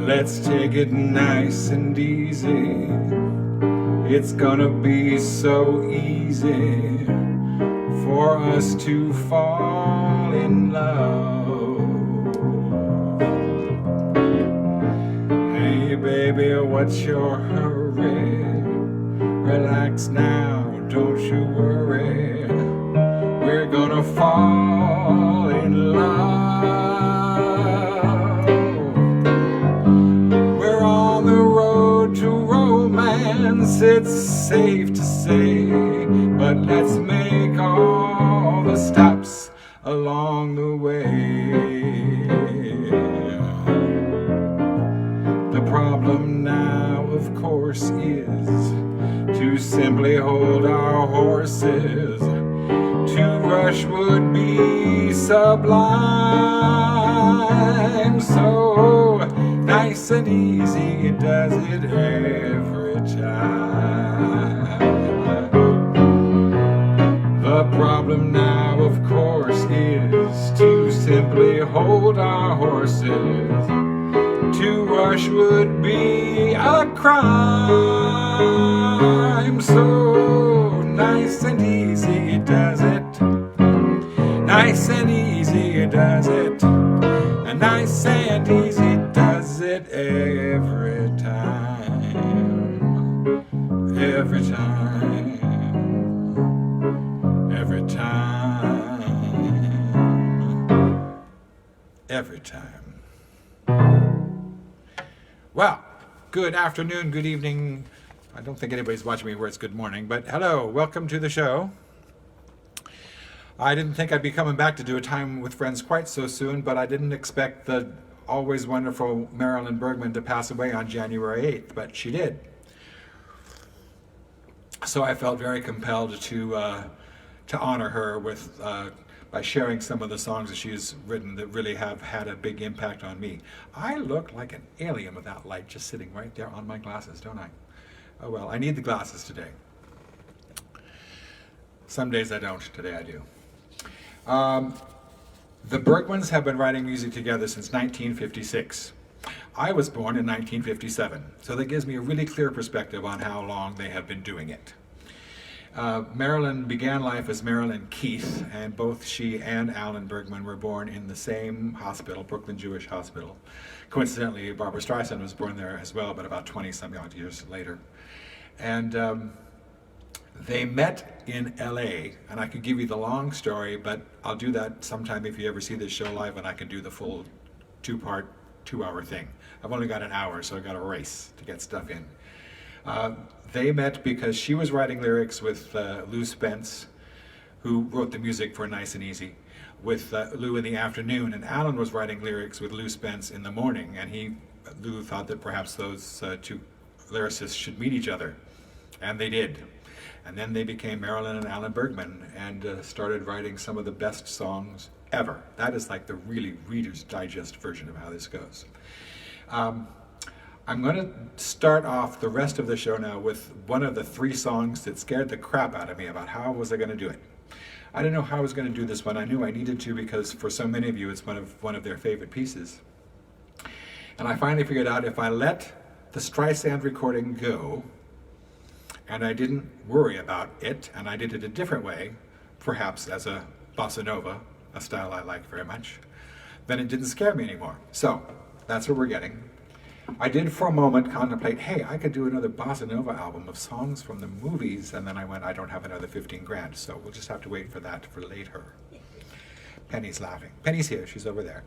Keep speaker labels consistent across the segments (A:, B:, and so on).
A: Let's take it nice and easy. It's gonna be so easy for us to fall in love. Hey baby, what's your hurry? Relax now, don't you worry. We're gonna fall in love. We're on the road to romance, it's safe to say, but let's make all the stops along the way. The problem now, of course, is to simply hold our horses. To rush would be sublime. So nice and easy does it every time. The problem now, of course, is to simply hold our horses. To rush would be a crime. So nice and easy does it. Nice and easy does it. And nice and easy does it every time. Every time. Every time. Every time. Well, good afternoon, good evening. I don't think anybody's watching me where it's good morning, but hello, welcome to the show. I didn't think I'd be coming back to do a Time with Friends quite so soon, but I didn't expect the always wonderful Marilyn Bergman to pass away on January 8th, but she did. So I felt very compelled to honor her with by sharing some of the songs that she's written that really have had a big impact on me. I look like an alien with that light just sitting right there on my glasses, don't I? Oh well, I need the glasses today. Some days I don't, today I do. The Bergmans have been writing music together since 1956. I was born in 1957, so that gives me a really clear perspective on how long they have been doing it. Marilyn began life as Marilyn Keith, and both she and Alan Bergman were born in the same hospital, Brooklyn Jewish Hospital. Coincidentally, Barbra Streisand was born there as well, but about 20-something odd years later. And they met in LA, and I could give you the long story, but I'll do that sometime if you ever see this show live, and I can do the full two-part, 2-hour thing. I've only got an hour, so I got to race to get stuff in. They met because she was writing lyrics with Lou Spence, who wrote the music for Nice and Easy, with Lou in the afternoon, and Alan was writing lyrics with Lou Spence in the morning, and Lou thought that perhaps those two lyricists should meet each other, and they did. And then they became Marilyn and Alan Bergman and started writing some of the best songs ever. That is like the really Reader's Digest version of how this goes. I'm going to start off the rest of the show now with one of the 3 songs that scared the crap out of me about how was I going to do it. I didn't know how I was going to do this one. I knew I needed to because for so many of you it's one of their favorite pieces. And I finally figured out if I let the Streisand recording go and I didn't worry about it and I did it a different way, perhaps as a bossa nova, a style I like very much, then it didn't scare me anymore. So that's what we're getting. I did for a moment contemplate, hey, I could do another bossa nova album of songs from the movies, and then I went, I don't have another 15 grand, so we'll just have to wait for that for later. Penny's laughing. Penny's here, she's over there.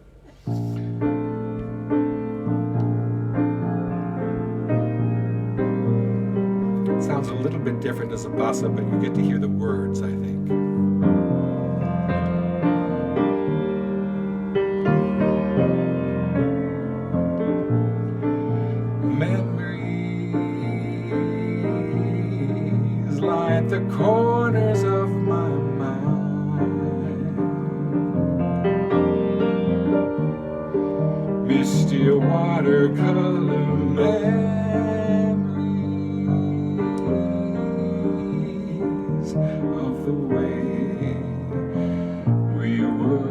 A: It sounds a little bit different as a bossa, but you get to hear the words, I think. At the corners of my mind, misty watercolor memories of the way we were.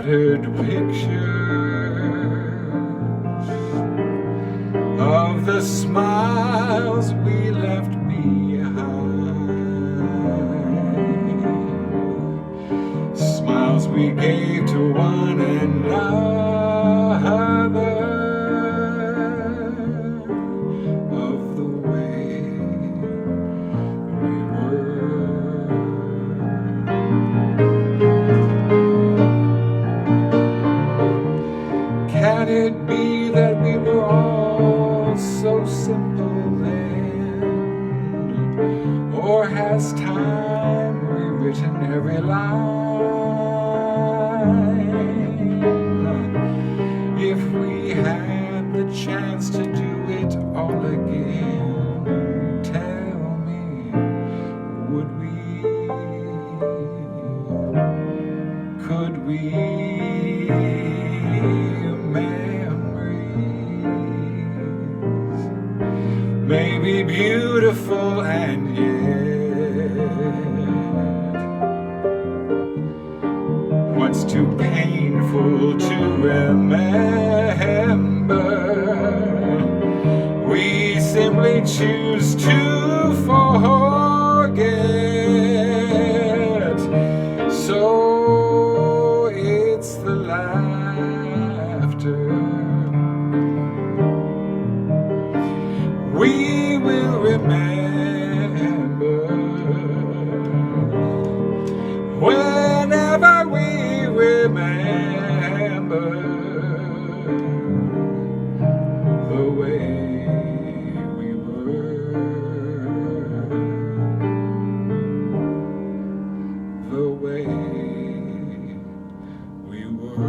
A: scattered pictures of the smiles we left behind, smiles we gave to one another, of the way we were. Can it be that we were all so simple then? Or has time rewritten every line? If we had the chance to do it all again, tell me, would we? Could we? Memories may be beautiful and yet what's too painful to remember, we simply choose to forget. So it's the laughter we will remember whenever we remember the way we were, the way we were.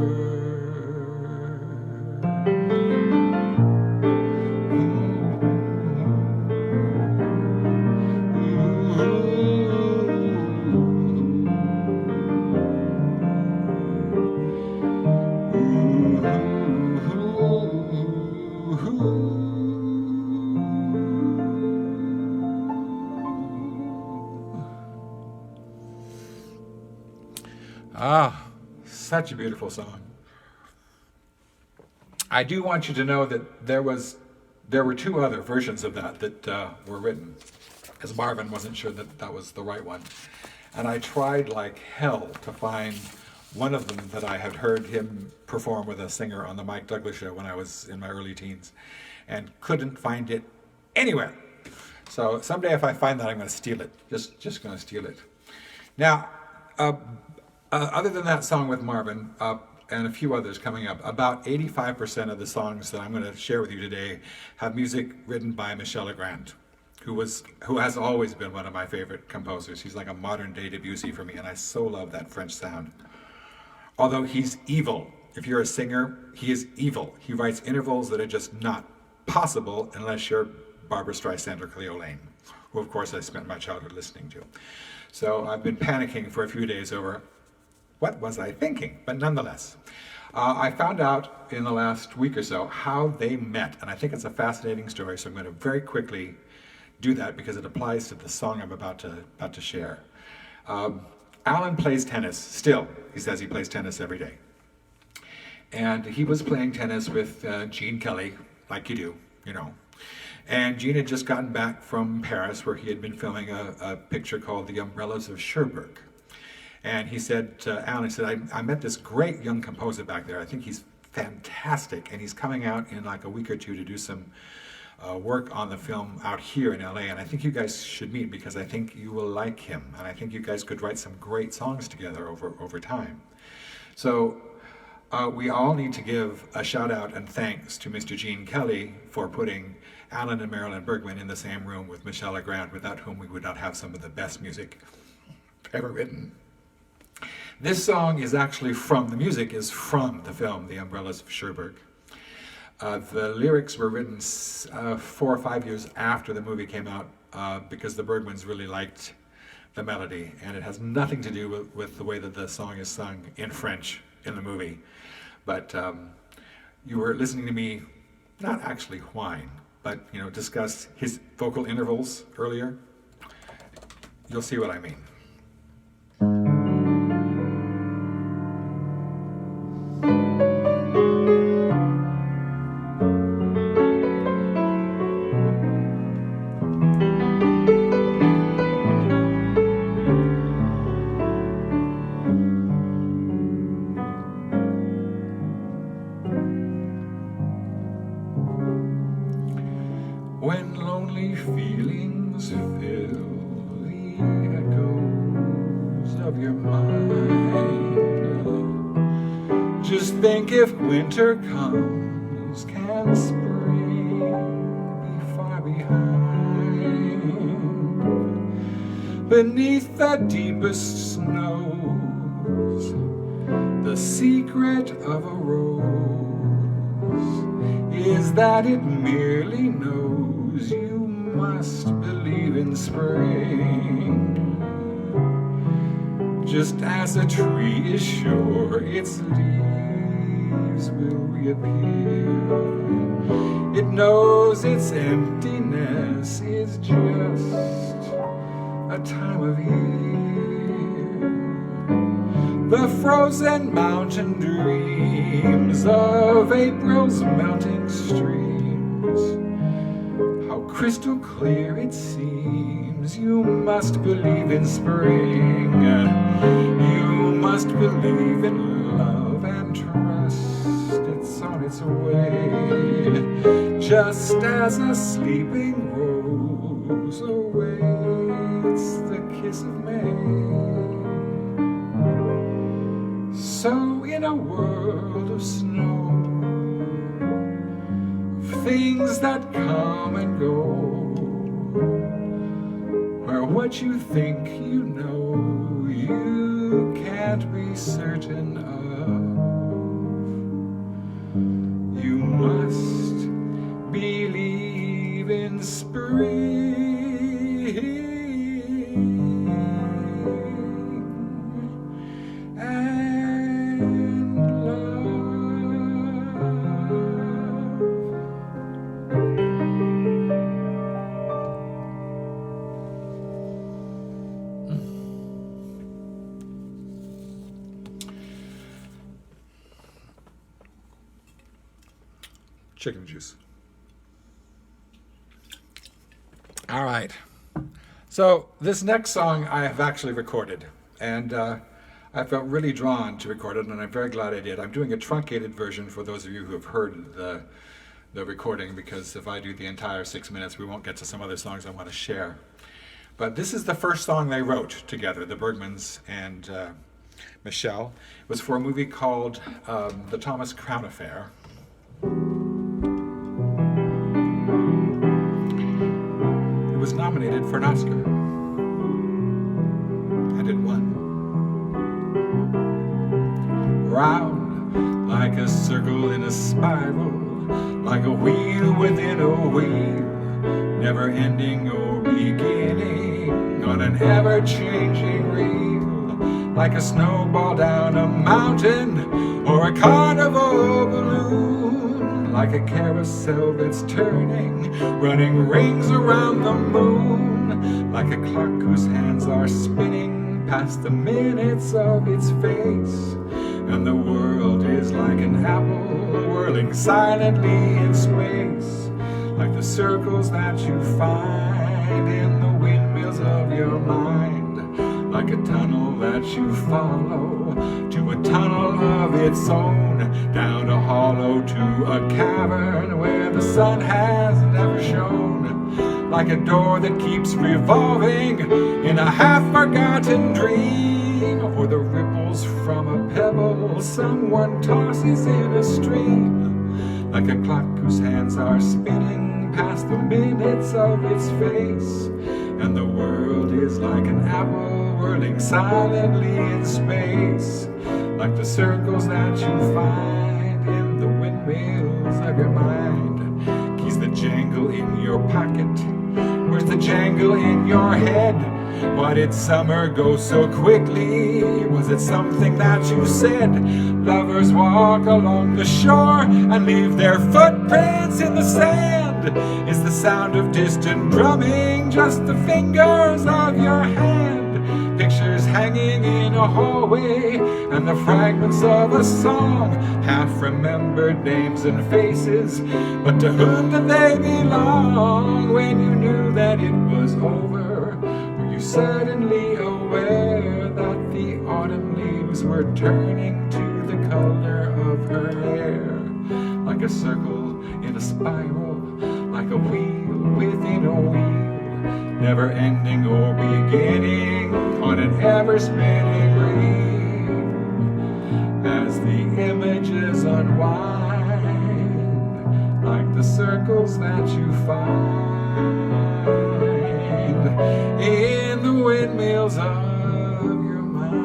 A: Ah, such a beautiful song. I do want you to know that there were two other versions of that were written, as Marvin wasn't sure that that was the right one. And I tried like hell to find one of them that I had heard him perform with a singer on the Mike Douglas show when I was in my early teens, and couldn't find it anywhere. So someday if I find that, I'm going to steal it. Just going to steal it. Now, other than that song with Marvin, and a few others coming up, about 85% of the songs that I'm going to share with you today have music written by Michel Legrand, who has always been one of my favorite composers. He's like a modern day Debussy for me, and I so love that French sound. Although he's evil. If you're a singer, he is evil. He writes intervals that are just not possible unless you're Barbra Streisand or Cleo Lane, who of course I spent my childhood listening to. So I've been panicking for a few days over what was I thinking, but nonetheless. I found out in the last week or so how they met, and I think it's a fascinating story, so I'm going to very quickly do that because it applies to the song I'm about to share. Alan plays tennis still. He says he plays tennis every day. And he was playing tennis with Gene Kelly, like you do, you know. And Gene had just gotten back from Paris where he had been filming a picture called The Umbrellas of Cherbourg. And he said to Alan, he said, I met this great young composer back there. I think he's fantastic. And he's coming out in like a week or two to do some work on the film out here in LA. And I think you guys should meet because I think you will like him. And I think you guys could write some great songs together over time. So we all need to give a shout out and thanks to Mr. Gene Kelly for putting Alan and Marilyn Bergman in the same room with Michel Legrand, without whom we would not have some of the best music ever written. This song is actually the music is from the film, The Umbrellas of Cherbourg. The lyrics were written 4 or 5 years after the movie came out because the Bergmans really liked the melody, and it has nothing to do with the way that the song is sung in French in the movie. But you were listening to me not actually whine, but discuss his vocal intervals earlier. You'll see what I mean. of your mind. Just think if winter comes, can spring be far behind? Beneath the deepest snows, the secret of a rose is that it merely knows you must believe in spring. Just as a tree is sure its leaves will reappear, it knows its emptiness is just a time of year. The frozen mountain dreams of April's melting streams, how crystal clear it seems. You must believe in spring. You must believe in love and trust it's on its way, just as a sleeping rose awaits the kiss of May. So in a world of snow, things that come and go, where what you think you know you can't be certain of, you must believe in spring and love. Chicken juice. All right. So this next song I have actually recorded, and I felt really drawn to record it, and I'm very glad I did. I'm doing a truncated version for those of you who have heard the recording, because if I do the entire 6 minutes, we won't get to some other songs I want to share. But this is the first song they wrote together, the Bergmans and Michelle. It was for a movie called The Thomas Crown Affair. It was nominated for an Oscar, and it won. Round like a circle in a spiral, like a wheel within a wheel, never ending or beginning on an ever-changing reel, like a snowball down a mountain or a carnival balloon, like a carousel that's turning, running rings around the moon, like a clock whose hands are spinning past the minutes of its face, and the world is like an apple whirling silently in space, like the circles that you find in the windmills of your mind, like a tunnel that you follow to a tunnel of its own, down a hollow to a cavern where the sun has never shone, like a door that keeps revolving in a half-forgotten dream, or the ripples from a pebble someone tosses in a stream, like a clock whose hands are spinning past the minutes of its face, and the world is like an apple whirling silently in space, like the circles that you find in the windmills of your mind. Keys that jangle in your pocket, where's the jangle in your head? Why did summer go so quickly? Was it something that you said? Lovers walk along the shore and leave their footprints in the sand. Is the sound of distant drumming just the fingers of your hand? Pictures hanging in a hallway and the fragments of a song, half-remembered names and faces, but to whom did they belong? When you knew that it was over, were you suddenly aware that the autumn leaves were turning to the color of her hair? Like a circle in a spiral, like a wheel within a wheel, never ending or beginning on an ever-spinning find in the windmills of your mind.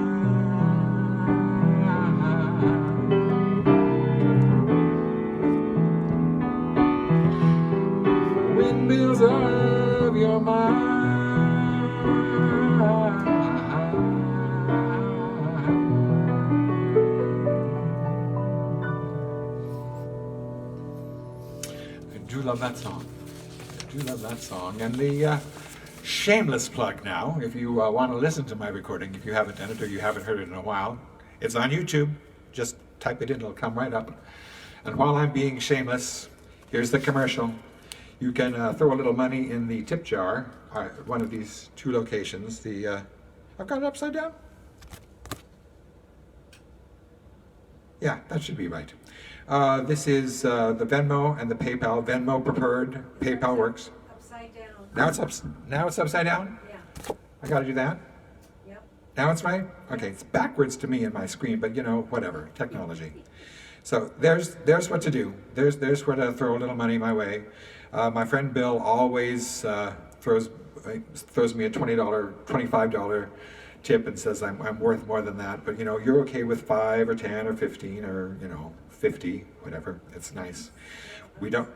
A: Windmills of your mind. I do love that song. I do love that song. And the shameless plug now, if you want to listen to my recording, if you haven't done it or you haven't heard it in a while, it's on YouTube. Just type it in, it'll come right up. And while I'm being shameless, here's the commercial. You can throw a little money in the tip jar at one of these two locations. I've got it upside down? Yeah, that should be right. This is the Venmo and the PayPal. Venmo preferred, PayPal works.
B: Upside down.
A: Now it's upside down?
B: Yeah.
A: I gotta do that?
B: Yep.
A: Now it's right? Okay, it's backwards to me in my screen, but you know, whatever, technology. So there's what to do. There's where to throw a little money my way. My friend Bill always throws me a $20, $25 tip and says I'm worth more than that. But you know, you're okay with 5 or 10 or 15 or 50, whatever. It's nice. We don't.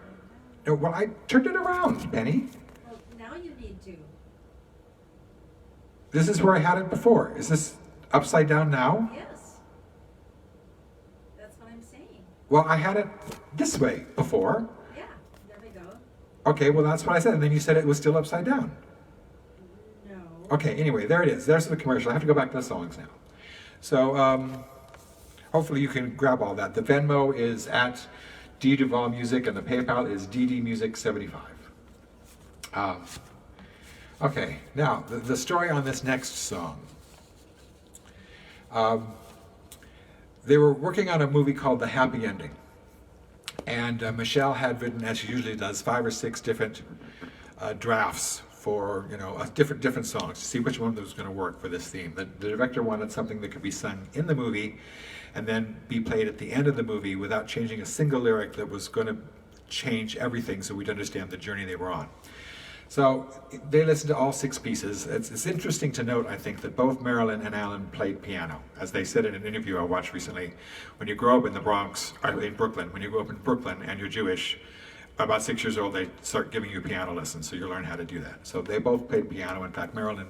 A: No, well, I turned it around, Penny.
B: Well, now you need to.
A: This is where I had it before. Is this upside down now?
B: Yes. That's what I'm saying.
A: Well, I had it this way before.
B: Yeah, there we go.
A: Okay, well, that's what I said. And then you said it was still upside down.
B: No.
A: Okay, anyway, there it is. There's the commercial. I have to go back to the songs now. So, hopefully you can grab all that. The Venmo is at D Duval Music and the PayPal is DDMusic75. Okay, now the story on this next song. They were working on a movie called The Happy Ending. And Michelle had written, as she usually does, 5 or 6 different drafts for different songs to see which one was going to work for this theme. The director wanted something that could be sung in the movie and then be played at the end of the movie without changing a single lyric that was going to change everything so we'd understand the journey they were on. So they listened to all 6 pieces. It's interesting to note, I think, that both Marilyn and Alan played piano. As they said in an interview I watched recently, when you grow up in the Bronx, or in Brooklyn, when you grow up in Brooklyn and you're Jewish, about 6 years old, they start giving you piano lessons, so you learn how to do that. So they both played piano. In fact, Marilyn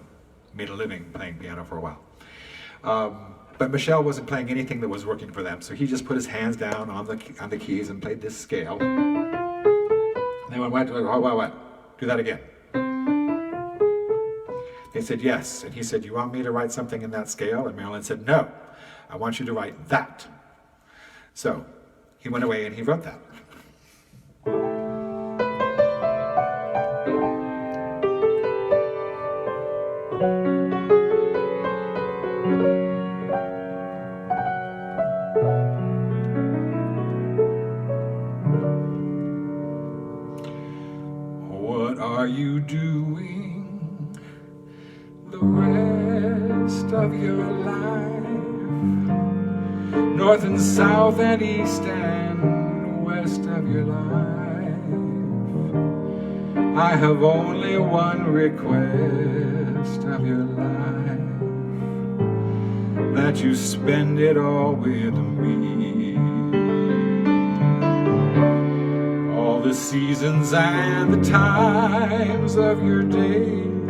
A: made a living playing piano for a while. But Michelle wasn't playing anything that was working for them, so he just put his hands down on the keys and played this scale. And they went, what? Do that again. They said, yes. And he said, you want me to write something in that scale? And Marilyn said, no, I want you to write that. So he went away and he wrote that. What are you doing the rest of your life? North and south and east and west of your life. I have only one request of your life, that you spend it all with me. All the seasons and the times of your days,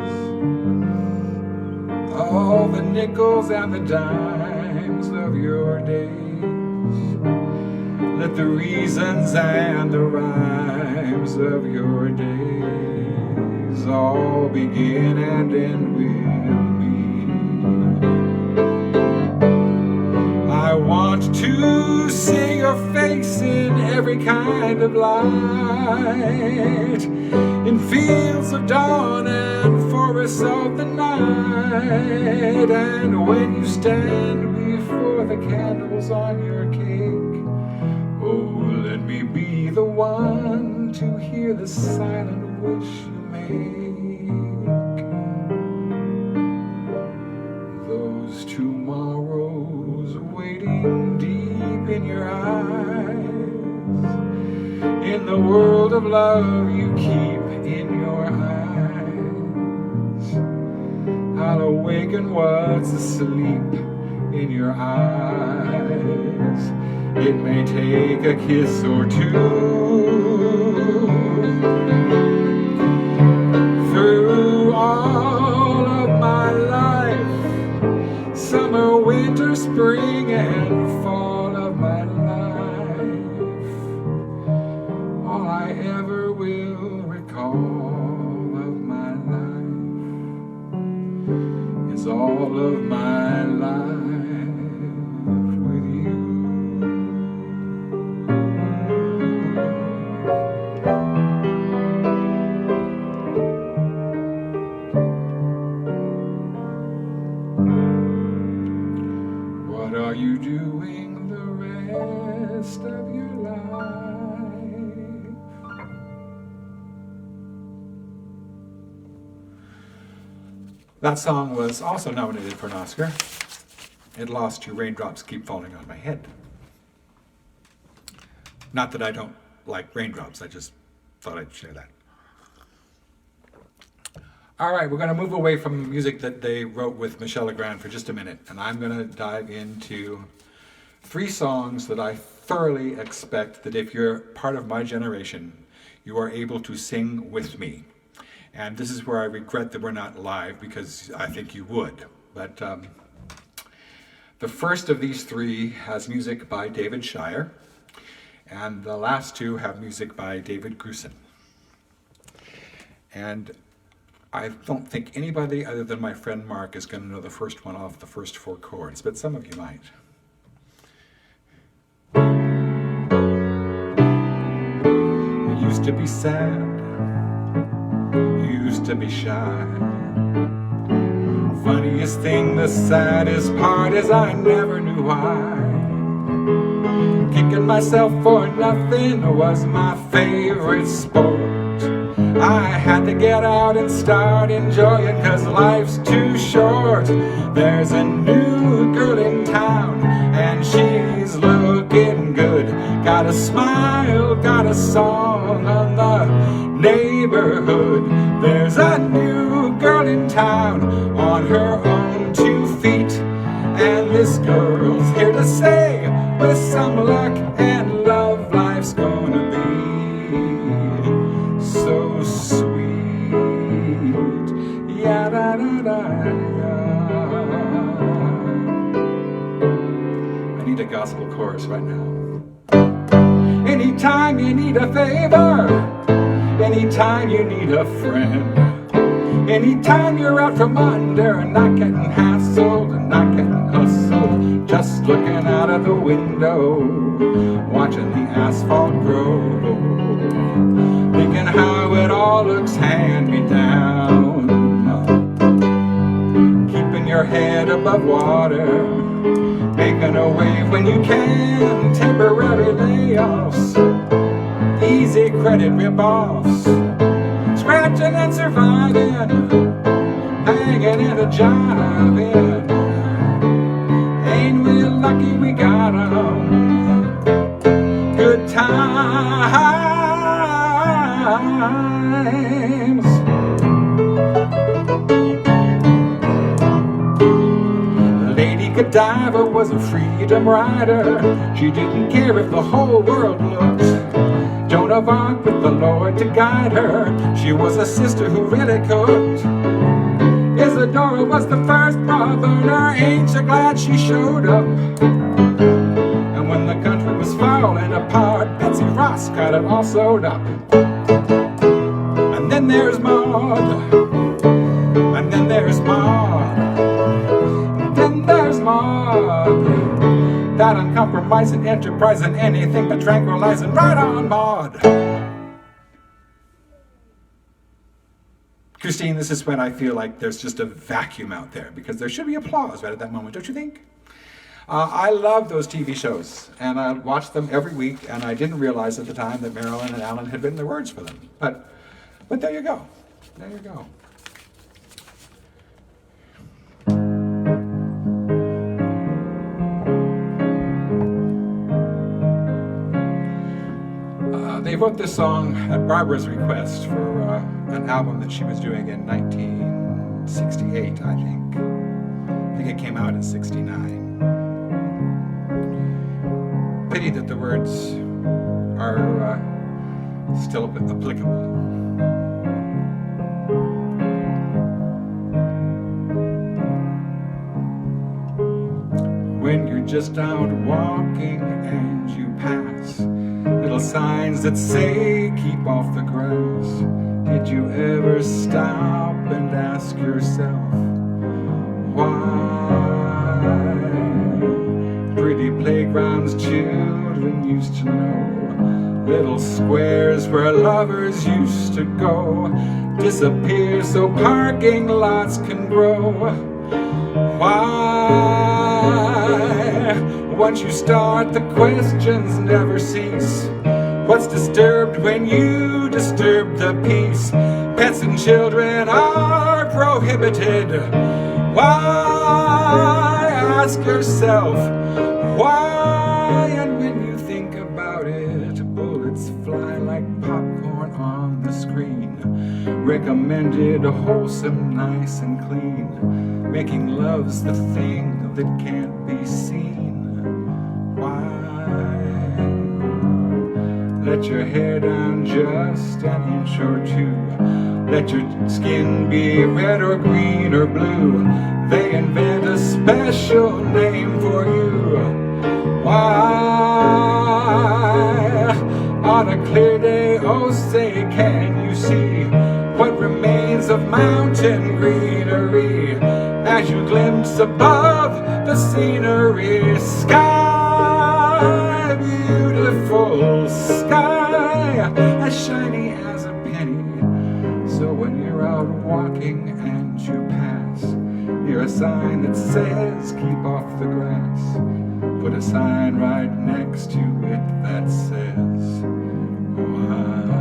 A: all the nickels and the dimes of your days. Let the reasons and the rhymes of your days all begin and end with me. I want to see your face in every kind of light, in fields of dawn and forests of the night. And when you stand before the candles on your cake, oh, let me be the one to hear the silent wish you make. Those tomorrows waiting deep in your eyes, in the world of love you keep your eyes. I'll awaken what's asleep in your eyes. It may take a kiss or two. Through all of my life, summer, winter, spring, and fall of my life, all I ever will recall of my life is all of my life with you. What are you doing the rest of your life? That song was also nominated for an Oscar. It lost to Raindrops Keep Falling on My Head. Not that I don't like raindrops, I just thought I'd share that. All right, we're going to move away from music that they wrote with Michel Legrand for just a minute, and I'm going to dive into 3 songs that I thoroughly expect that if you're part of my generation, you are able to sing with me. And this is where I regret that we're not live, because I think you would. But the first of these 3 has music by David Shire, and the last 2 have music by David Grusin. And I don't think anybody other than my friend Mark is going to know the first one off the first 4 chords, but some of you might. You used to be sad, you used to be shy. Funniest thing, the saddest part is I never knew why. Kicking myself for nothing was my favorite sport. I had to get out and start enjoying, 'cause life's too short. There's a new girl in town and she's looking good. Got a smile, got a song on the neighborhood. There's a new girl in town on her own 2 feet. And this girl's here to say, with some luck and love, life's gonna be so sweet. Ya da da da ya. I need a gospel chorus right now. Anytime you need a favor, anytime you need a friend, anytime you're out from under and not getting hassled and not getting hustled, just looking out of the window, watching the asphalt grow, thinking how it all looks hand-me-down, keeping your head above water, making a wave when you can, temporary layoffs, easy credit rip-offs, scratching and surviving, hanging in a job in. Ain't we lucky we got 'em? Good times. Lady Godiva was a freedom rider. She didn't care if the whole world looked. Joan of Arc with the Lord to guide her. She was a sister who really cooked. Isadora was the first bra burner. Ain't you glad she showed up? And when the country was falling apart, Betsy Ross got it all sewed up. And then there's Maud. And then there's Maud. And then there's Maud. That uncompromising, enterprising, anything but tranquilizing. Right on, Maud. Christine, this is when I feel like there's just a vacuum out there, because there should be applause right at that moment, don't you think? I love those TV shows, and I watched them every week, and I didn't realize at the time that Marilyn and Alan had written the words for them. But there you go. There you go. They wrote this song at Barbara's request for an album that she was doing in 1968, I think. I think it came out in 69. Pity that the words are still applicable. When you're just out walking and you pass little signs that say keep off the grass, did you ever stop and ask yourself why? Pretty playgrounds children used to know, little squares where lovers used to go, disappear so parking lots can grow. Why? Once you start, the questions never cease. What's disturbed when you disturb the peace? Pets and children are prohibited. Why? Ask yourself why? And when you think about it, bullets fly like popcorn on the screen. Recommended wholesome, nice and clean. Making love's the thing that can't be seen. Why? Let your hair down just an inch or two. Let your skin be red or green or blue. They invent a special name for you. Why? On a clear day, oh say, can you see what remains of mountain greenery as you glimpse above the scenery? Sky, beautiful sky, as shiny as a penny. So when you're out walking and you pass, hear a sign that says keep off the grass. Put a sign right next to it that says why?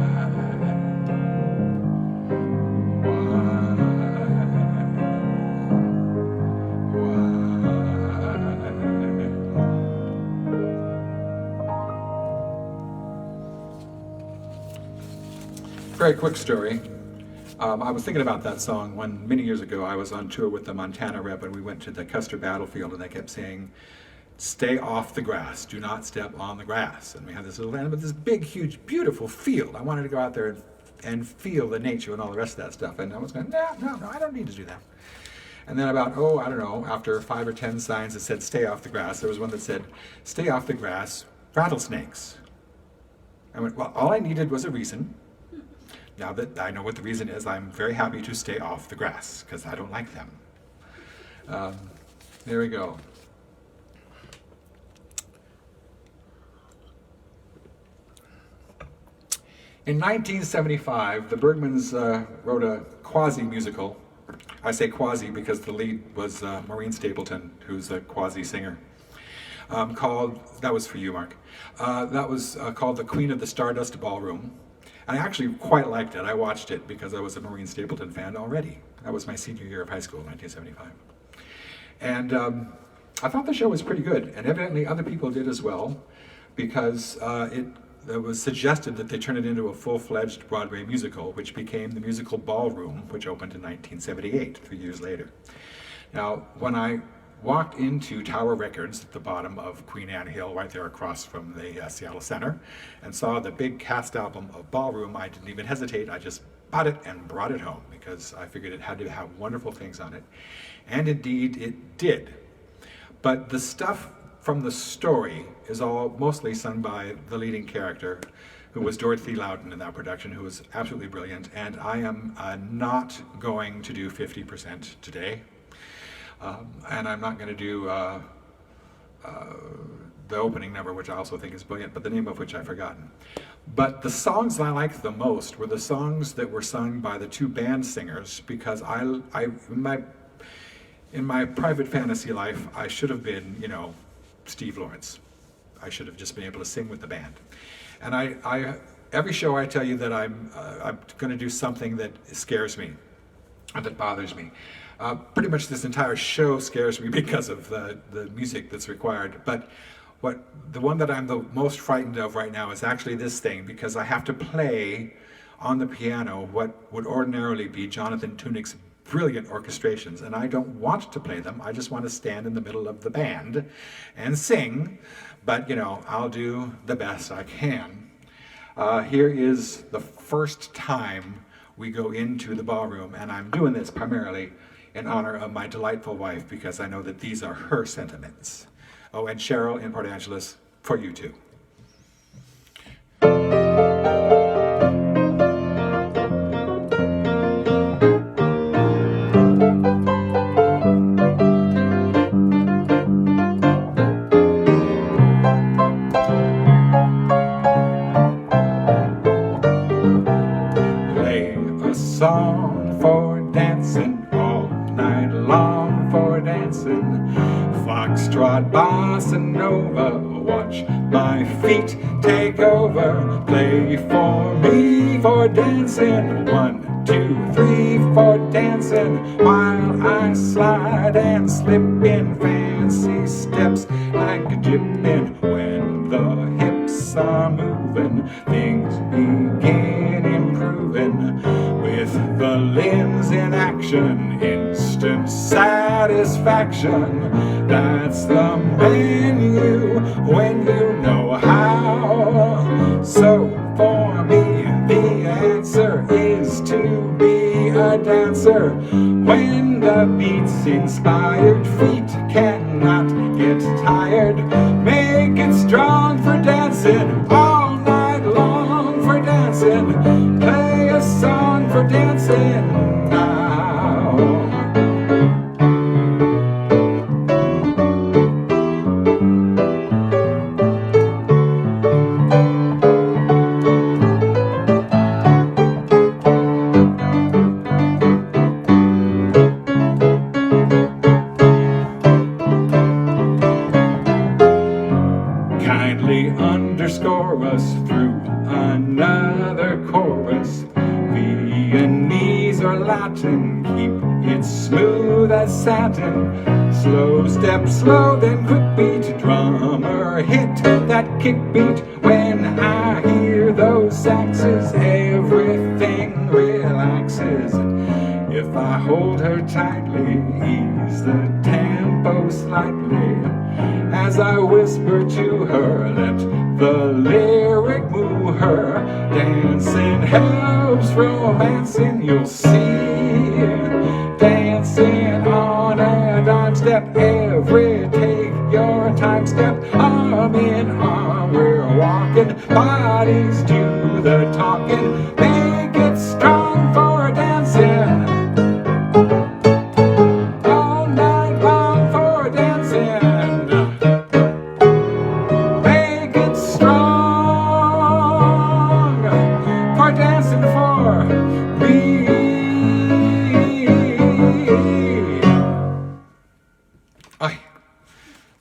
A: Very quick story. I was thinking about that song when many years ago I was on tour with the Montana Rep and we went to the Custer Battlefield and they kept saying, stay off the grass, do not step on the grass. And we had this little land, but this big, huge, beautiful field. I wanted to go out there and feel the nature and all the rest of that stuff. And I was going, no, I don't need to do that. And then about, I don't know, after 5 or 10 signs that said stay off the grass, there was one that said, stay off the grass, rattlesnakes. I went, well, all I needed was a reason. Now that I know what the reason is, I'm very happy to stay off the grass, because I don't like them. There we go. In 1975, the Bergmans wrote a quasi-musical. I say quasi because the lead was Maureen Stapleton, who's a quasi-singer. That was for you, Mark. That was called The Queen of the Stardust Ballroom. And I actually quite liked it. I watched it because I was a Maureen Stapleton fan already. That was my senior year of high school, 1975. And I thought the show was pretty good, and evidently other people did as well, because it was suggested that they turn it into a full-fledged Broadway musical, which became the musical Ballroom, which opened in 1978, 3 years later. Now, when I walked into Tower Records at the bottom of Queen Anne Hill, right there across from the Seattle Center, and saw the big cast album of Ballroom, I didn't even hesitate. I just bought it and brought it home because I figured it had to have wonderful things on it. And indeed, it did. But the stuff from the story is all mostly sung by the leading character, who was Dorothy Loudon in that production, who was absolutely brilliant. And I am not going to do 50% today. And I'm not going to do the opening number, which I also think is brilliant, but the name of which I've forgotten. But the songs I liked the most were the songs that were sung by the two band singers, because in my private fantasy life, I should have been, Steve Lawrence. I should have just been able to sing with the band. And every show I tell you that I'm going to do something that scares me, or that bothers me. Pretty much this entire show scares me because of the music that's required. But the one that I'm the most frightened of right now is actually this thing, because I have to play on the piano what would ordinarily be Jonathan Tunick's brilliant orchestrations, and I don't want to play them. I just want to stand in the middle of the band and sing, but you know, I'll do the best I can. Here is the first time we go into the ballroom, and I'm doing this primarily in honor of my delightful wife because I know that these are her sentiments. Oh, and Cheryl in Port Angeles, for you too. Song for dancing, all night long for dancing. Foxtrot, bossa nova, watch my feet take over. Play for me for dancing, 1, 2, 3 for dancing. While I slide and slip in fancy steps like a gypin. When the hips are moving, things begin improving. With the limbs in action, instant satisfaction. That's the menu when you know how. So for me, the answer is to be a dancer. When the beat's inspired, feet cannot get tired. Make it strong for dancing, all night long for dancing. Play a song for dancing now. Kindly underscore us through another chorus. Viennese or Latin, keep it smooth as satin. Slow step, slow, then quick beat. Drummer, hit that kick beat. When I hear those saxes, everything relaxes. If I hold her tightly, ease the tempo slightly. As I whisper to her, let the lyric move her. Dancing helps romancing, you'll see. Dancing on a dime step, every take your time step. Arm in arm, we're walking, bodies do the talking. Make it strong for dancing. All night long for dancing. Make it strong for dancing for me. Ay,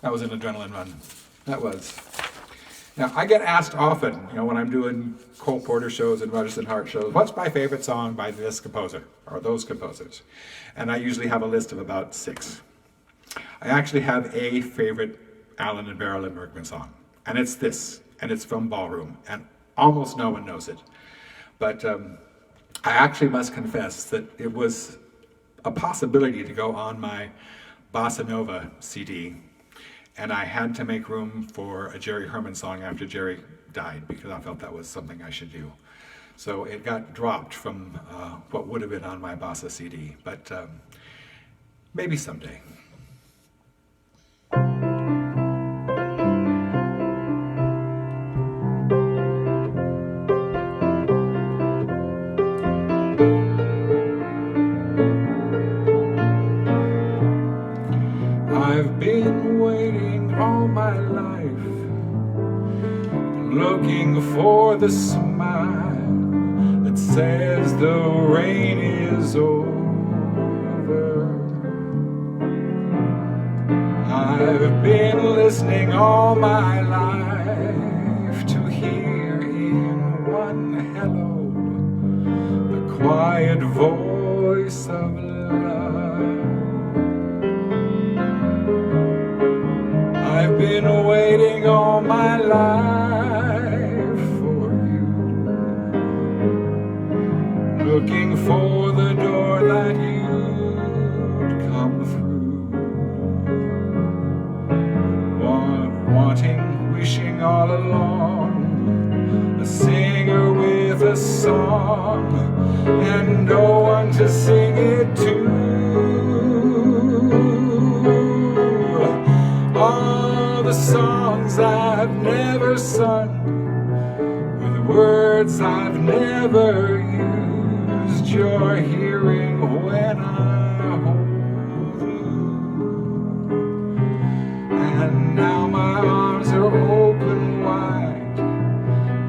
A: that was an adrenaline run. That was. Now, I get asked often, you know, when I'm doing Cole Porter shows and Rogers and Hart shows, what's my favorite song by this composer or those composers? And I usually have a list of about 6. I actually have a favorite Alan and Marilyn Bergman song, and it's this, and it's from Ballroom, and almost no one knows it. But I actually must confess that it was a possibility to go on my Bossa Nova CD, and I had to make room for a Jerry Herman song after Jerry died because I felt that was something I should do. So it got dropped from what would have been on my Bossa CD, but maybe someday. I've been waiting all my life, looking for the smile that says the rain is over. I've been listening all my life to hear in one hello the quiet voice of love. I've been waiting all my life for you. sing all along, a singer with a song, and no one to sing it to. All the songs I've never sung, with words I've never used, you're hearing when I hold you. And now my arms are open wide,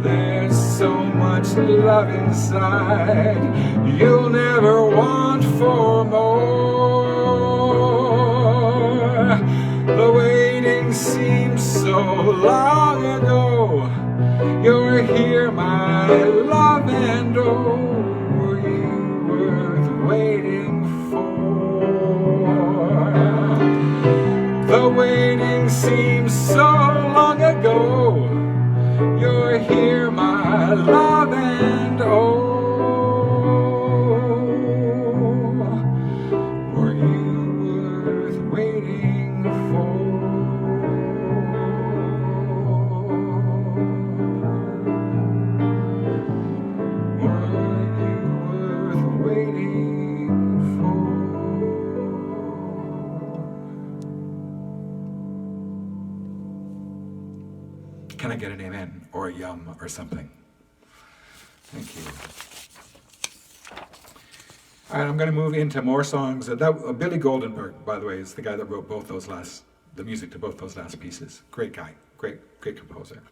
A: there's so much love inside, you'll never want for more. The waiting seems so long ago, you're here, my love, and oh, were you worth waiting for? The waiting seems so long ago, you're here, my love, and oh, were you worth waiting for? Can I get an amen or a yum or something? Thank you. All right, I'm going to move into more songs. Billy Goldenberg, by the way, is the guy that wrote the music to both those last pieces. Great guy, great composer.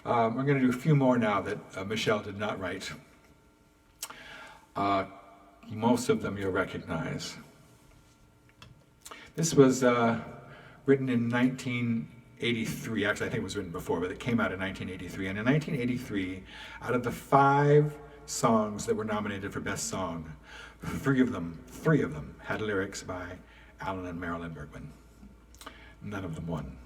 A: We're going to do a few more now that Michelle did not write. Most of them you'll recognize. This was written in 1983. Actually, I think it was written before, but it came out in 1983. And in 1983, out of the 5 songs that were nominated for Best Song, three of them had lyrics by Alan and Marilyn Bergman. None of them won.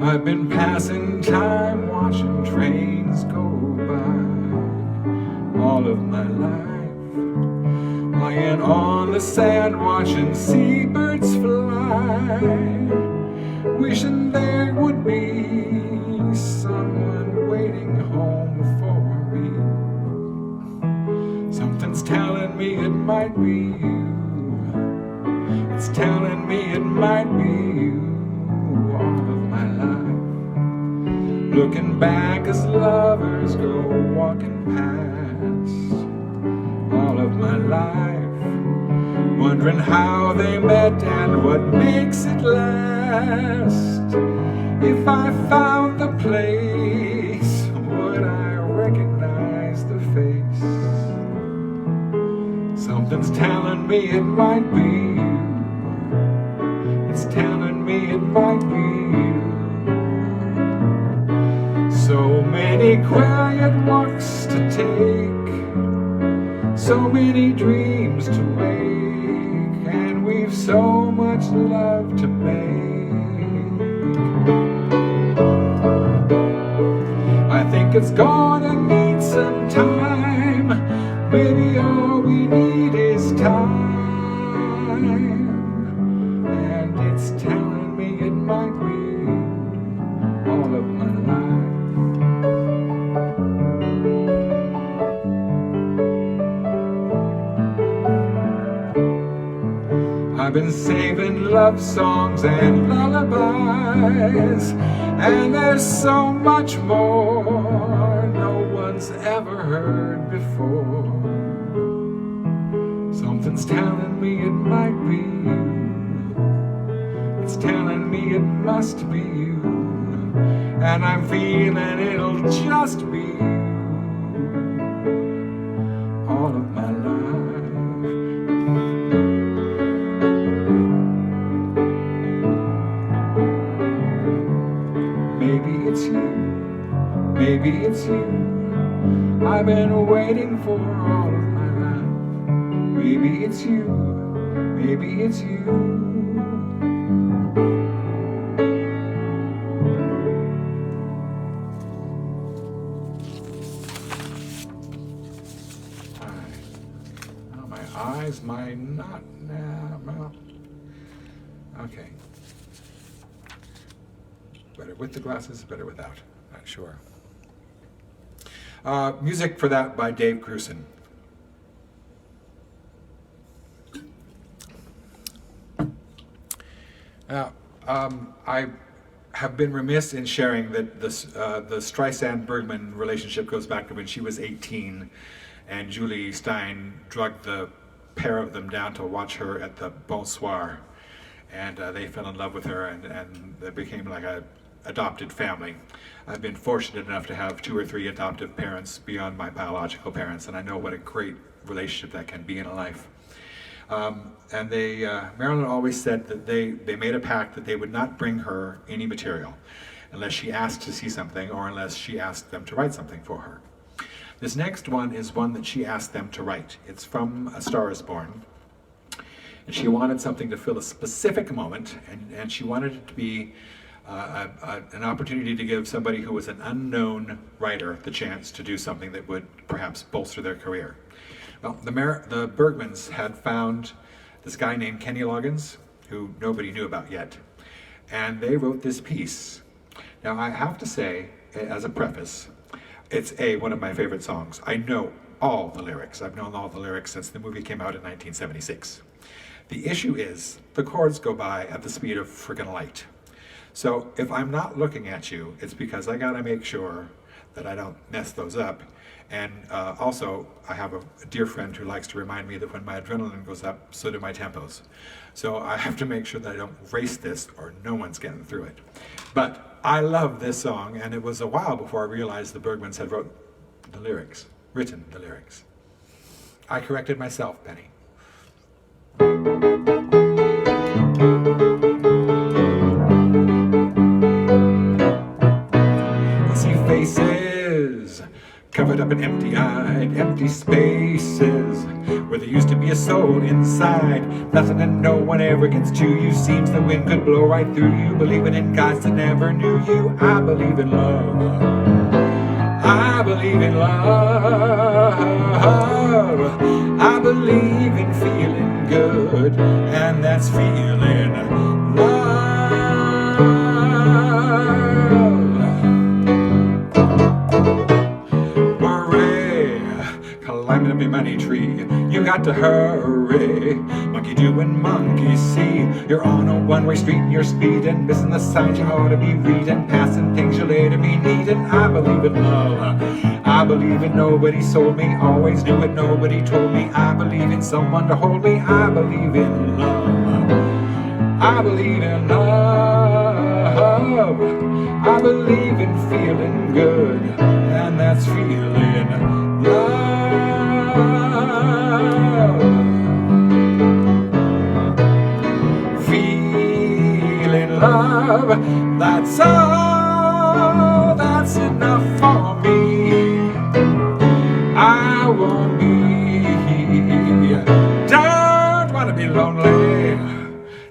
A: I've been passing time watching trains go by all of my life, lying on the sand watching seabirds fly, wishing there would be someone waiting home for me. Something's telling me it might be you. It's telling me it might be you. All of my life, looking back as lovers go walking past. All of my life, wondering how they met and what makes it last. If I found the place, would I recognize the face? Something's telling me it might be you. It's telling me it might be you. So many quiet walks to take, so many dreams to wake, and we've so much love to make. I think it's gonna need some time, maybe all we need is time. It's telling me it might be all of my life. I've been saving love songs and lullabies, and there's so much more no one's ever heard before. Something's telling me it might be you. It's telling me it must be you, and I'm feeling it'll just be you. All of my life. Maybe it's you, maybe it's you, I've been waiting for all of my life. Maybe it's you, maybe it's you. Why is mine not? Well, okay. Better with the glasses, better without. Not sure. Music for that by Dave Grusin. Now, I have been remiss in sharing that the Streisand-Bergman relationship goes back to when she was 18 and Julie Stein drugged the pair of them down to watch her at the Bonsoir. And they fell in love with her and they became like a adopted family. I've been fortunate enough to have 2 or 3 adoptive parents beyond my biological parents, and I know what a great relationship that can be in a life. And Marilyn always said that they made a pact that they would not bring her any material unless she asked to see something or unless she asked them to write something for her. This next one is one that she asked them to write. It's from A Star Is Born. And she wanted something to fill a specific moment, and she wanted it to be an opportunity to give somebody who was an unknown writer the chance to do something that would perhaps bolster their career. Well, the Bergmans had found this guy named Kenny Loggins, who nobody knew about yet, and they wrote this piece. Now, I have to say, as a preface, it's one of my favorite songs. I know all the lyrics. I've known all the lyrics since the movie came out in 1976. The issue is, the chords go by at the speed of friggin' light. So if I'm not looking at you, it's because I gotta make sure that I don't mess those up. And also, I have a dear friend who likes to remind me that when my adrenaline goes up, so do my tempos. So I have to make sure that I don't race this or no one's getting through it. But I love this song, and it was a while before I realized the Bergmans had written the lyrics. I corrected myself, Penny. See faces covered up in empty-eyed, empty spaces where there used to be a soul inside. Nothing and no one ever gets to you. Seems the wind could blow right through you. Believing in guys that never knew you. I believe in love. I believe in love. I believe in feeling good, and that's feeling love. Hooray, climbing up your money tree, you got to hurry. Monkey doing monkey see. You're on a one-way street and you're speeding, missing the signs you ought to be reading, passing things you later be needing. I believe in love. I believe in nobody sold me, always knew it, nobody told me. I believe in someone to hold me. I believe in love. I believe in love. I believe in feeling good, and that's feeling love. Feeling love, that's all, that's enough for me. I won't be, don't want to be lonely.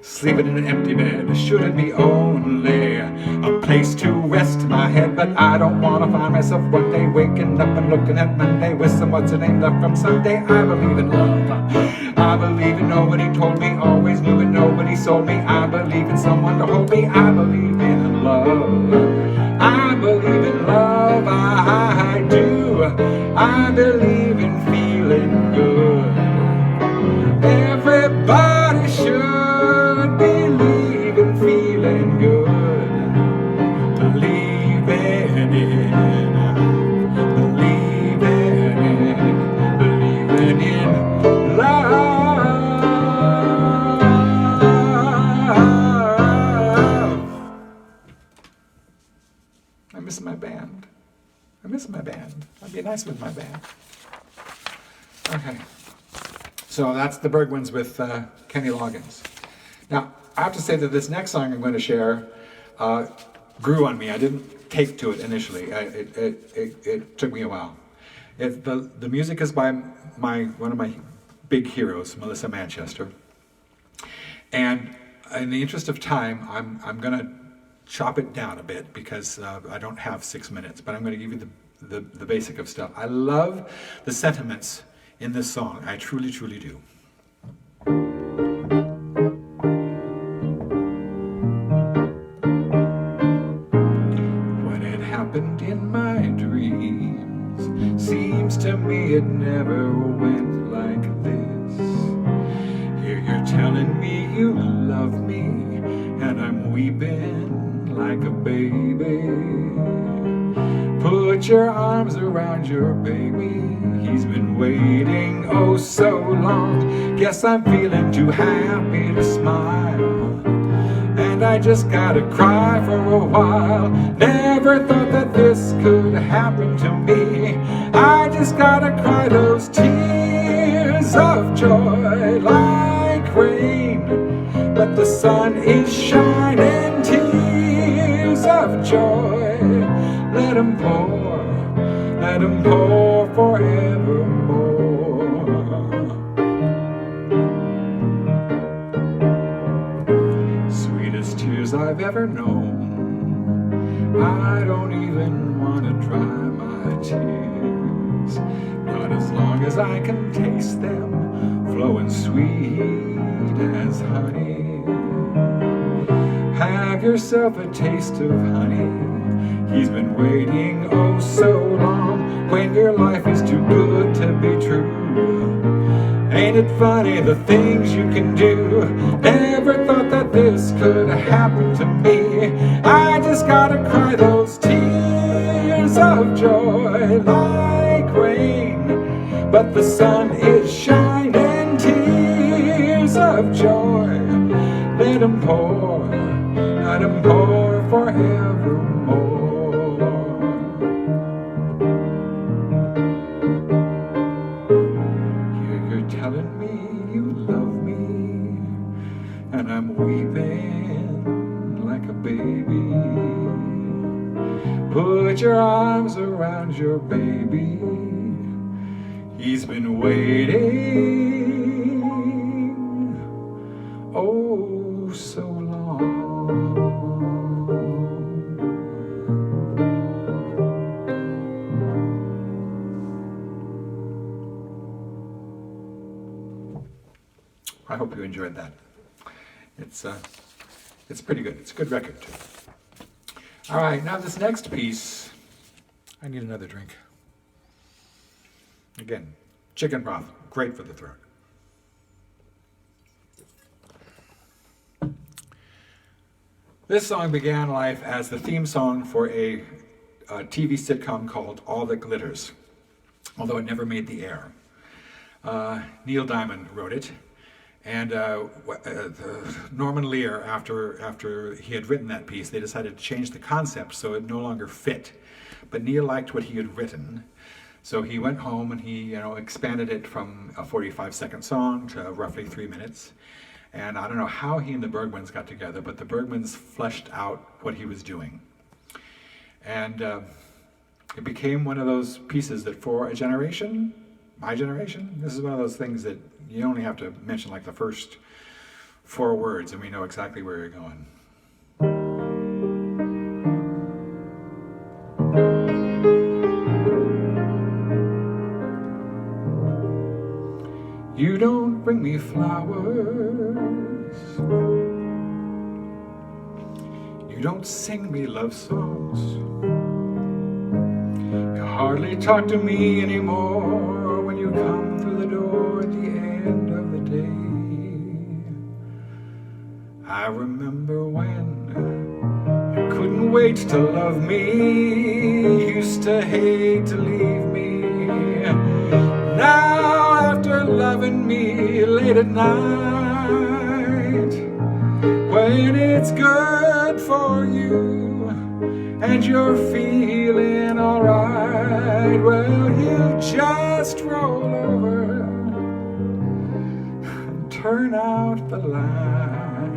A: Sleeping in an empty bed shouldn't be only a place to rest my head, but I don't want to find myself one day waking up and looking at Monday with some what's her name left from Sunday. I believe in love. I believe in nobody told me, always knew it, nobody sold me. I believe in someone to hold me. I believe in love. I believe in love. I do. I believe in feeling good. Everybody should believe in feeling good. Believe in it. Believe in it. Believing in love. I miss my band. I'd be nice with my band. Okay. So that's the Bergmans with Kenny Loggins. Now, I have to say that this next song I'm going to share grew on me. I didn't take to it initially. It took me a while. The music is by one of my big heroes, Melissa Manchester. And in the interest of time, I'm going to chop it down a bit because I don't have 6 minutes, but I'm going to give you the basic of stuff. I love the sentiments in this song. I truly, truly do. telling me you love me, and I'm weeping like a baby. Put your arms around your baby. He's been waiting oh so long. Guess I'm feeling too happy to smile, and I just gotta cry for a while. Never thought that this could happen to me. I just gotta cry those tears of joy like rain, but the sun is shining. Tears of joy, let 'em pour forevermore. Sweetest tears I've ever known. I don't even want to dry my tears, not as long as I can taste them, flowing sweet as honey. Have yourself a taste of honey. He's been waiting oh so long, when your life is too good to be true. Ain't it funny the things you can do? Never thought that this could happen to me. I just gotta cry those tears of joy like rain, but the sun is shining. Tears of joy, let 'em pour forevermore. You're telling me you love me, and I'm weeping like a baby. Put your arms around your baby. He's been waiting oh so long. I hope you enjoyed that. It's pretty good. It's a good record too. All right, now this next piece, I need another drink. Again, chicken broth, great for the throat. This song began life as the theme song for a TV sitcom called All That Glitters, although it never made the air. Neil Diamond wrote it, and Norman Lear, after he had written that piece, they decided to change the concept so it no longer fit. But Neil liked what he had written, so he went home and he expanded it from a 45-second song to roughly 3 minutes. And I don't know how he and the Bergmans got together, but the Bergmans fleshed out what he was doing. And it became one of those pieces that for a generation, my generation, this is one of those things that you only have to mention like the first 4 words and we know exactly where you're going. You don't bring me flowers, you don't sing me love songs, you hardly talk to me anymore when you come through the door at the end of the day. I remember when you couldn't wait to love me, used to hate to leave me. Now after loving me late at night, when it's good for you and you're feeling alright, well, you just roll over and turn out the light,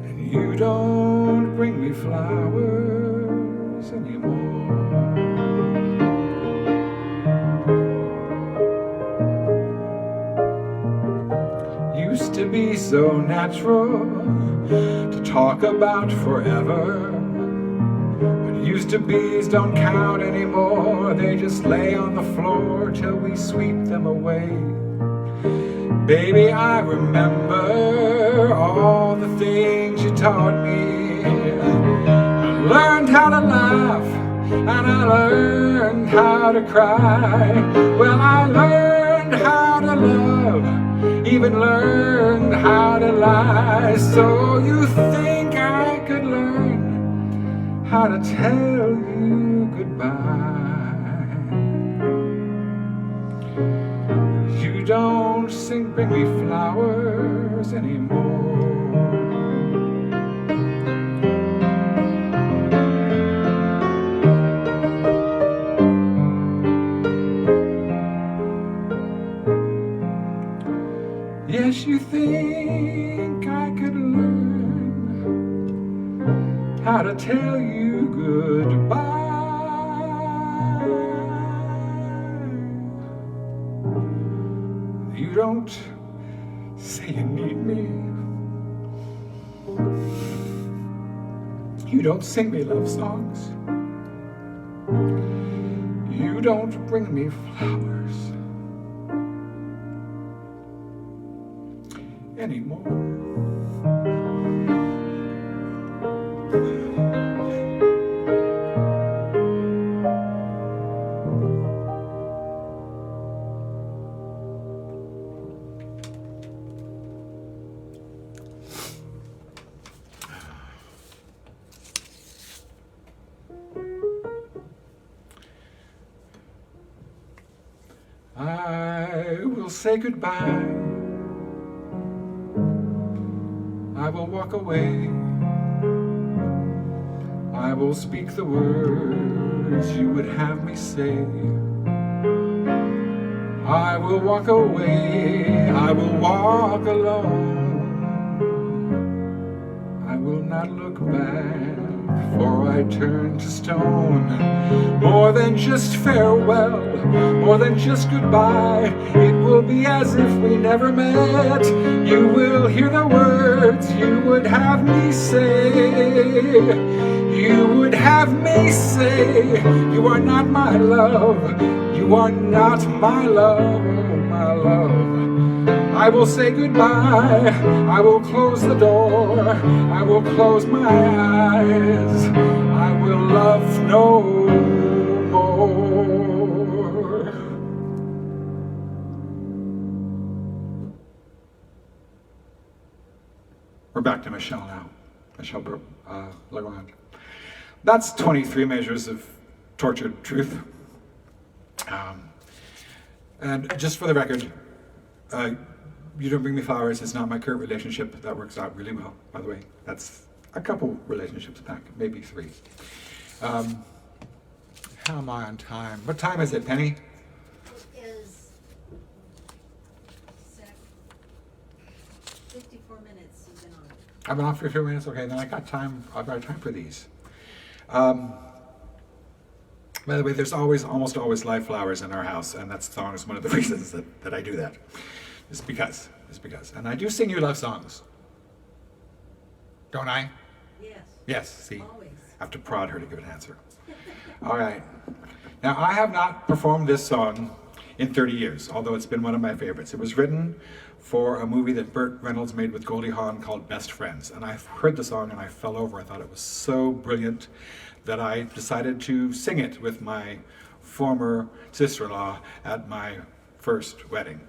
A: and you don't bring me flowers anymore. Used to be so natural to talk about forever, but used to be's don't count anymore. They just lay on the floor till we sweep them away. Baby, I remember all the things you taught me. I learned how to laugh and I learned how to cry. Well, I learned how to love love, even learned how to lie. So you think I could learn how to tell you goodbye? You don't bring me flowers anymore. Yes, you think I could learn how to tell you goodbye. You don't say you need me. You don't sing me love songs. You don't bring me flowers anymore. I will say goodbye. I will walk away. I will speak the words you would have me say. I will walk away. I will walk alone. I will not look back, for I turn to stone. More than just farewell, more than just goodbye, it will be as if we never met. You will hear the words you would have me say. You would have me say, you are not my love. You are not my love, oh my love. I will say goodbye. I will close the door. I will close my eyes. I will love no more. We're back to Michelle now. Michelle Legrand. That's 23 measures of tortured truth. And just for the record, You Don't Bring Me Flowers is not my current relationship. That works out really well, by the way. That's a couple relationships back, maybe 3. How am I on time? What time is it, Penny?
B: It is 54 minutes you've been on.
A: I've been off for a few minutes. Okay, then I got time. I've got time for these. By the way, there's almost always live flowers in our house, and that song is one of the reasons that I do that. It's because. And I do sing you love songs. Don't I?
B: Yes.
A: Yes, see?
B: Always.
A: I have to prod her to give an answer. All right. Now, I have not performed this song in 30 years, although it's been one of my favorites. It was written for a movie that Burt Reynolds made with Goldie Hawn called Best Friends. And I heard the song and I fell over. I thought it was so brilliant that I decided to sing it with my former sister-in-law at my first wedding.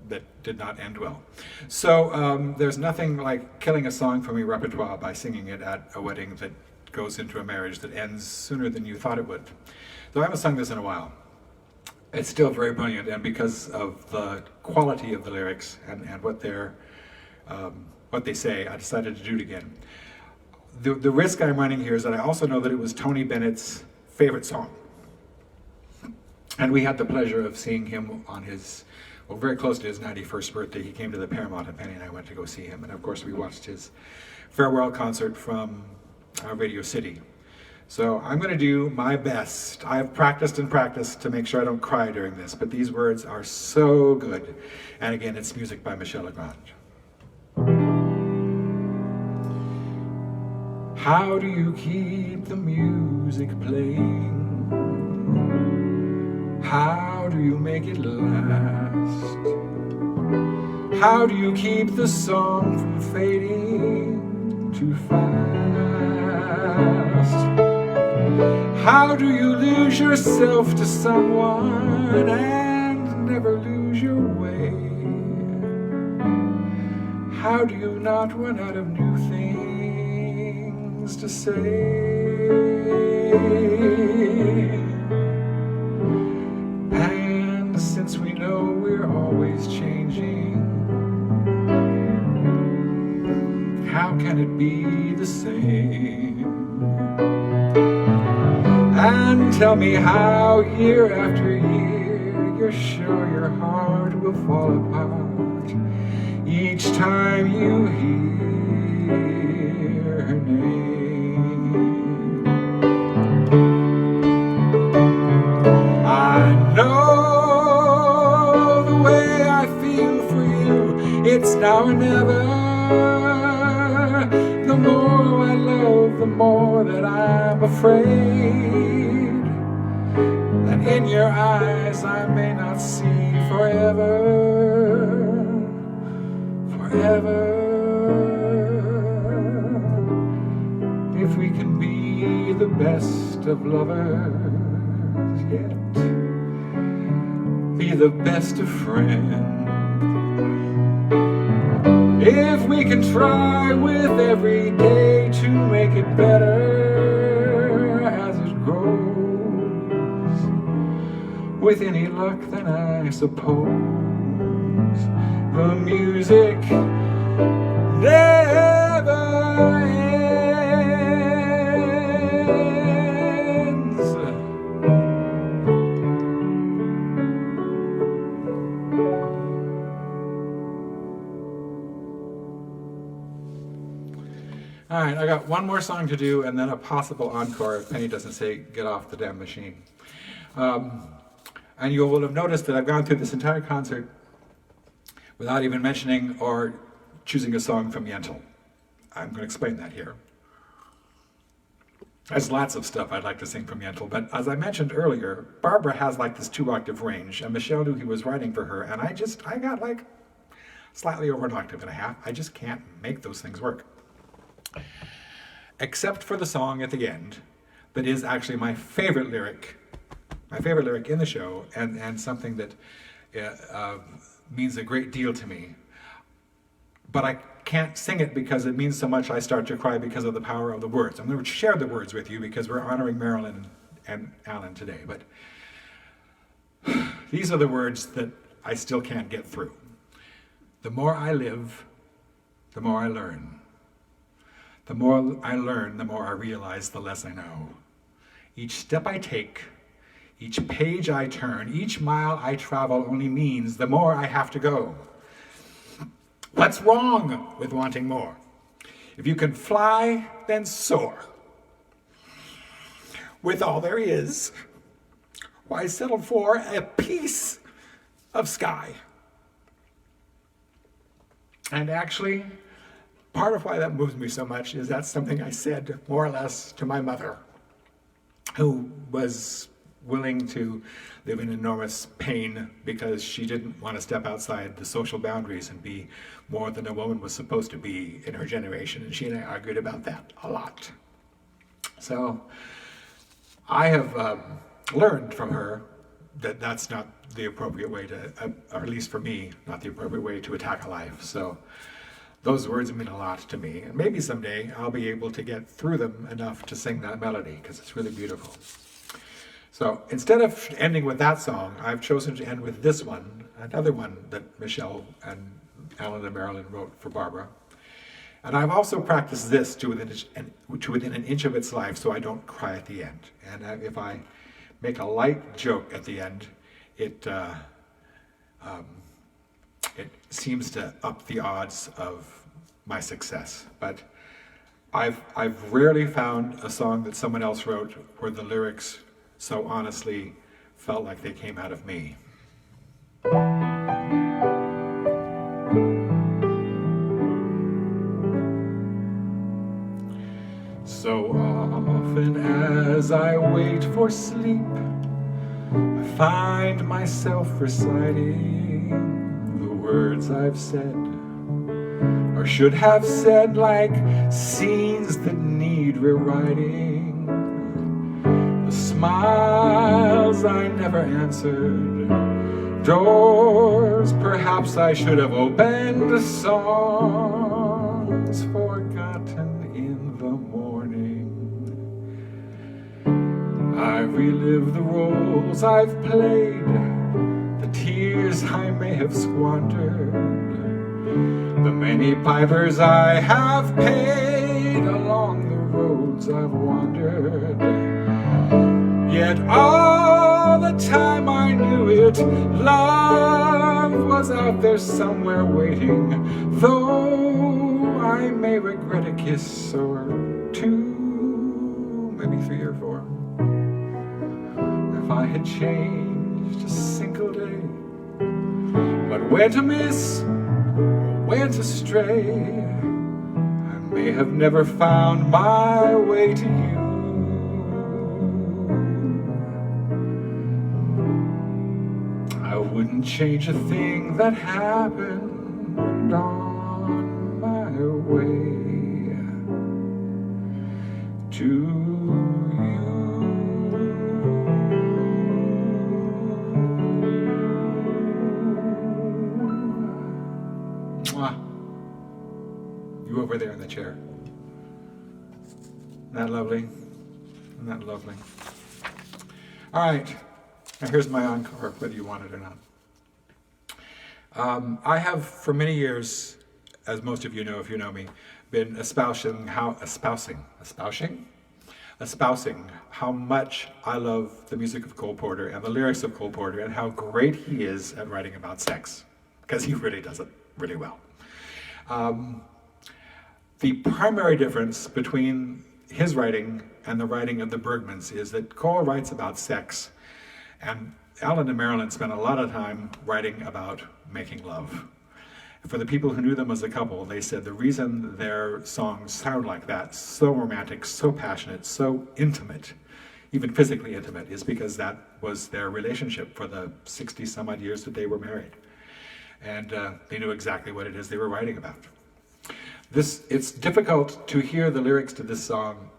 A: That did not end well. So there's nothing like killing a song from your repertoire by singing it at a wedding that goes into a marriage that ends sooner than you thought it would. Though I haven't sung this in a while. It's still very brilliant, and because of the quality of the lyrics and what they say, I decided to do it again. The risk I'm running here is that I also know that it was Tony Bennett's favorite song. And we had the pleasure of seeing him on his, well, very close to his 91st birthday. He came to the Paramount, and Penny and I went to go see him. And of course, we watched his farewell concert from Radio City. So I'm going to do my best. I've practiced and practiced to make sure I don't cry during this, but these words are so good. And again, it's music by Michelle Legrand. How do you keep the music playing? How do you make it last? How do you keep the song from fading too fast? How do you lose yourself to someone and never lose your way? How do you not run out of new things to say? And since we know we're always changing, how can it be the same? And tell me how year after year you're sure your heart will fall apart each time you hear her name. I know the way I feel for you, it's now or never. The more I love, the more that I'm afraid that in your eyes I may not see forever. If we can be the best of lovers yet, be the best of friends. If we can try with every day to make it better as it grows, with any luck then I suppose the music never ends. All right, I got one more song to do and then a possible encore if Penny doesn't say get off the damn machine. And you will have noticed that I've gone through this entire concert without even mentioning or choosing a song from Yentl. I'm going to explain that here. There's lots of stuff I'd like to sing from Yentl, but as I mentioned earlier, Barbara has like this 2-octave range, and Michelle knew he was writing for her, and I got like slightly over an octave and a half. I just can't make those things work. Except for the song at the end that is actually my favorite lyric in the show, and something that means a great deal to me. But I can't sing it because it means so much I start to cry because of the power of the words. I'm going to share the words with you because we're honoring Marilyn and Alan today. But these are the words that I still can't get through. The more I live, the more I learn. The more I learn, the more I realize, the less I know. Each step I take, each page I turn, each mile I travel only means the more I have to go. What's wrong with wanting more? If you can fly, then soar. With all there is, why settle for a piece of sky? And actually, part of why that moves me so much is that's something I said more or less to my mother, who was willing to live in enormous pain because she didn't want to step outside the social boundaries and be more than a woman was supposed to be in her generation. And she and I argued about that a lot. So I have learned from her that that's not the appropriate way to, or at least for me, not the appropriate way to attack a life. So those words mean a lot to me. And maybe someday I'll be able to get through them enough to sing that melody because it's really beautiful. So instead of ending with that song, I've chosen to end with this one, another one that Michelle and Alan and Marilyn wrote for Barbara. And I've also practiced this to within an inch of its life so I don't cry at the end. And if I make a light joke at the end, it seems to up the odds of my success. But I've rarely found a song that someone else wrote where the lyrics so honestly felt like they came out of me. So often as I wait for sleep, I find myself reciting the words I've said, or should have said, like scenes that need rewriting. The smiles I never answered, doors perhaps Perhaps I should have opened songs forgotten in the morning. I've relived the roles I've played, the tears I may have squandered, the many pipers I have paid along the roads I've wandered. Yet all the time I knew it, love was out there somewhere waiting, though I may regret a kiss or two, maybe 3 or 4. If I had changed a single day, but where to miss, where to stray, I may have never found my way to you. I wouldn't change a thing that happened on my way to you. Mwah. You over there in the chair. Isn't that lovely? Isn't that lovely? All right. Now here's my encore, whether you want it or not. I have, for many years, as most of you know if you know me, been espousing how much I love the music of Cole Porter and the lyrics of Cole Porter and how great he is at writing about sex, because he really does it really well. The primary difference between his writing and the writing of the Bergmans is that Cole writes about sex, and Alan and Marilyn spent a lot of time writing about making love. For the people who knew them as a couple, they said the reason their songs sound like that, so romantic, so passionate, so intimate, even physically intimate, is because that was their relationship for the 60 some odd years that they were married. And they knew exactly what it is they were writing about. It's difficult to hear the lyrics to this song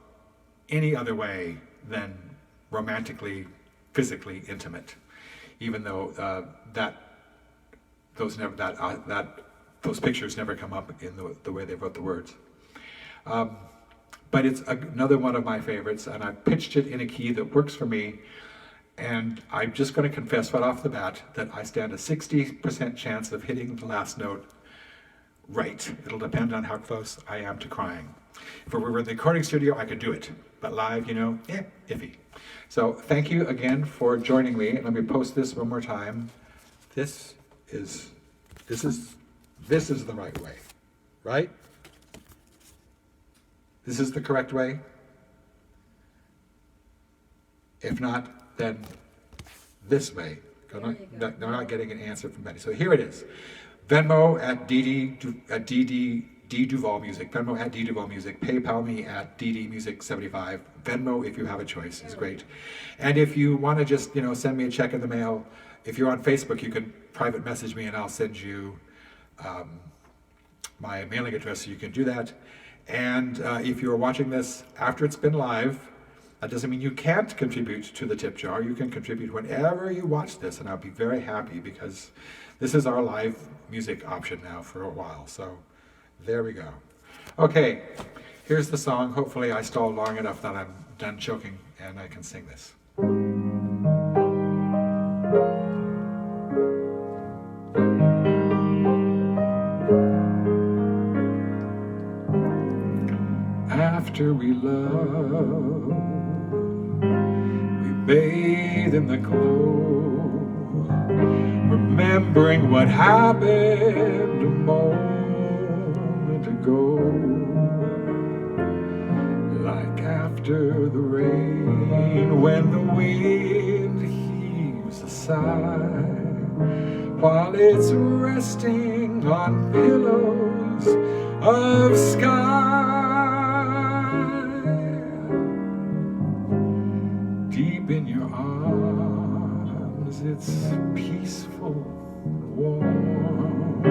A: any other way than romantically, physically intimate, even though those pictures never come up in the way they wrote the words. But it's another one of my favorites, and I pitched it in a key that works for me. And I'm just going to confess right off the bat that I stand a 60% chance of hitting the last note right. It'll depend on how close I am to crying. If we were in the recording studio, I could do it. But live, iffy. So thank you again for joining me. And let me post this one more time. This is the right way, right? This is the correct way. If not, then this way. They're not getting an answer from Betty. So here it is. Venmo at DD Duval Music. Venmo at D Duval Music. PayPal me at DDMusic75. Venmo, if you have a choice, is great. And if you want to just send me a check in the mail, if you're on Facebook, you can private message me and I'll send you my mailing address so you can do that. And if you're watching this after it's been live, that doesn't mean you can't contribute to the tip jar. You can contribute whenever you watch this, and I'll be very happy because this is our live music option now for a while. So there we go. Okay, here's the song. Hopefully I stalled long enough that I'm done choking and I can sing this. After we love, we bathe in the glow, remembering what happened a moment ago. Like after the rain, when the wind heaves a sigh, while it's resting on pillows of sky. Deep in your arms, it's peaceful and warm.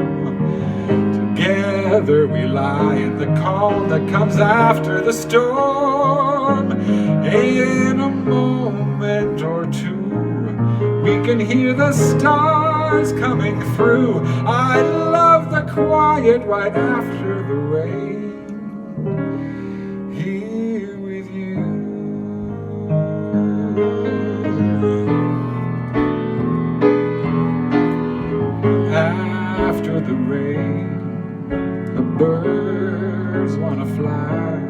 A: Together we lie in the calm that comes after the storm. In a moment or two, we can hear the stars sun's coming through. I love the quiet right after the rain. Here with you. After the rain, the birds wanna fly.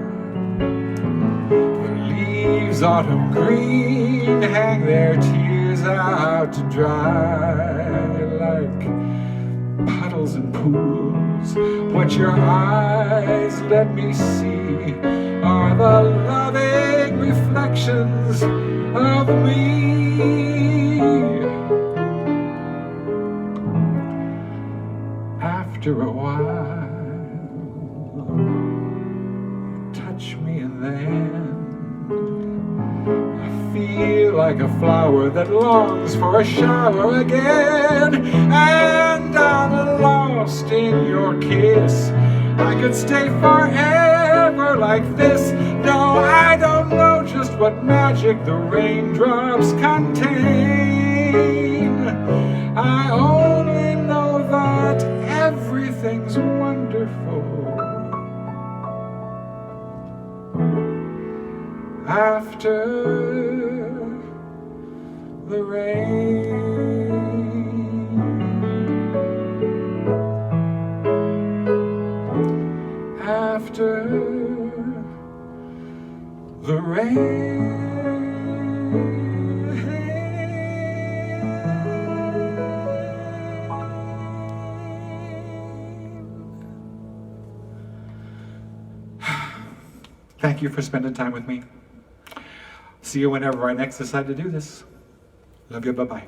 A: The leaves, autumn green, hang their tears out to dry. Like puddles and pools, what your eyes let me see are the loving reflections of me. After a while, touch me and then I feel like a flower that longs for a shower again. And I'm lost in your kiss. I could stay forever like this. No, I don't know just what magic the raindrops contain. I only know that everything's wonderful after the rain. After the rain. Thank you for spending time with me. See you whenever I next decide to do this. Love you, bye-bye.